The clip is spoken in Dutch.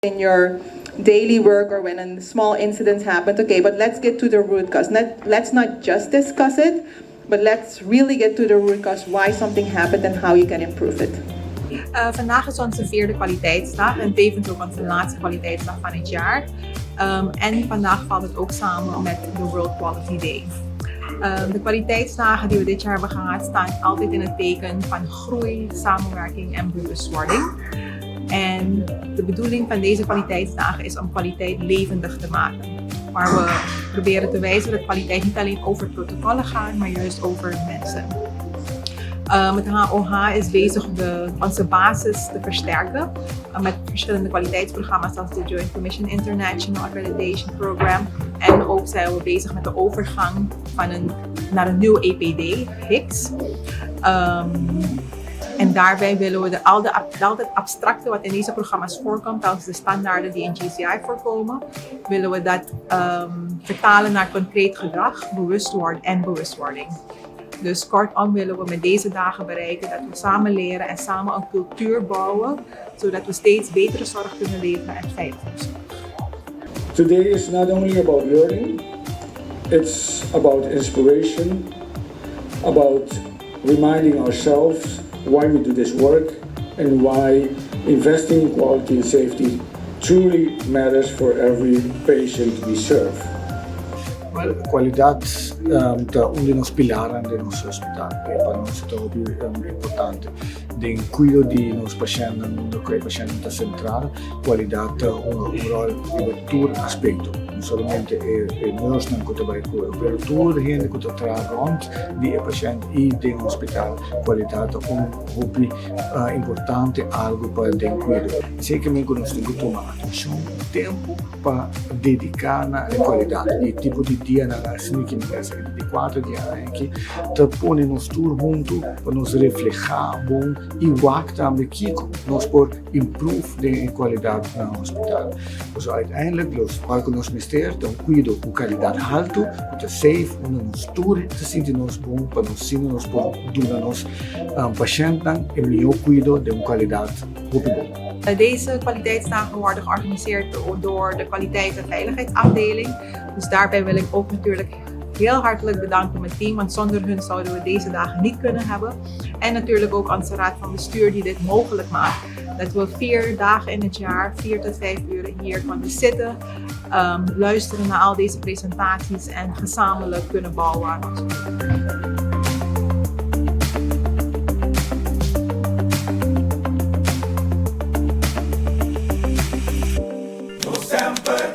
in your daily work or when a small incident happened. Okay, but let's get to the root cause. Let's not just discuss it, but let's really get to the root cause, why something happened and how you can improve it. Vandaag is onze 4e kwaliteitsdag en tevens ook onze laatste kwaliteitsdag van het jaar. En vandaag valt het ook samen met de World Quality Day. De kwaliteitsdagen die we dit jaar hebben gehad staan altijd in het teken van groei, samenwerking en bewustwording. En de bedoeling van deze kwaliteitsdagen is om kwaliteit levendig te maken. Waar we proberen te wijzen dat kwaliteit niet alleen over protocollen gaat, maar juist over mensen. Het HOH is bezig onze basis te versterken met verschillende kwaliteitsprogramma's zoals de Joint Commission International Accreditation Program. En ook zijn we bezig met de overgang naar een nieuw EPD, HICS. En daarbij willen we al het abstracte wat in deze programma's voorkomt, als de standaarden die in GCI voorkomen, willen we dat vertalen naar concreet gedrag, bewustwording. Dus kortom willen we met deze dagen bereiken dat we samen leren en samen een cultuur bouwen, zodat we steeds betere zorg kunnen leveren en veilige zorg. Today is not only about learning, it's about inspiration, about reminding ourselves why we do this work and why investing in quality and safety truly matters for every patient we serve. Well, calidad uno de los pilares de nuestro hospital, que para nosotros es importante. De cuido de los pacientes, que el paciente está centrado, calidad un rol de todo aspecto. No solamente el nurse que está bij cuido, pero todo degene que está rond de el paciente y de hospital, calidad un hobby importante algo para el cuido. Zekermente nós temos que tomar tempo para dedicar na qualidade e tipo de dia na assim que de 4 dias que te põe nos tour junto para nos reflejar bom e wacht também que nós por improve de qualidade no hospital. Dus uiteindelijk waar nós mister dan cuido com qualidade alto, com safe, nos tour te sentir nos bom para nos zien nos bom doen nos patiënten en melhor cuido de qualidade bom. Deze kwaliteitsdagen worden georganiseerd door de kwaliteit- en veiligheidsafdeling. Dus daarbij wil ik ook natuurlijk heel hartelijk bedanken mijn team, want zonder hun zouden we deze dagen niet kunnen hebben. En natuurlijk ook onze raad van bestuur die dit mogelijk maakt. Dat we 4 dagen in het jaar, 4 tot 5 uur hier kunnen zitten, luisteren naar al deze presentaties en gezamenlijk kunnen bouwen aan ons. Sempre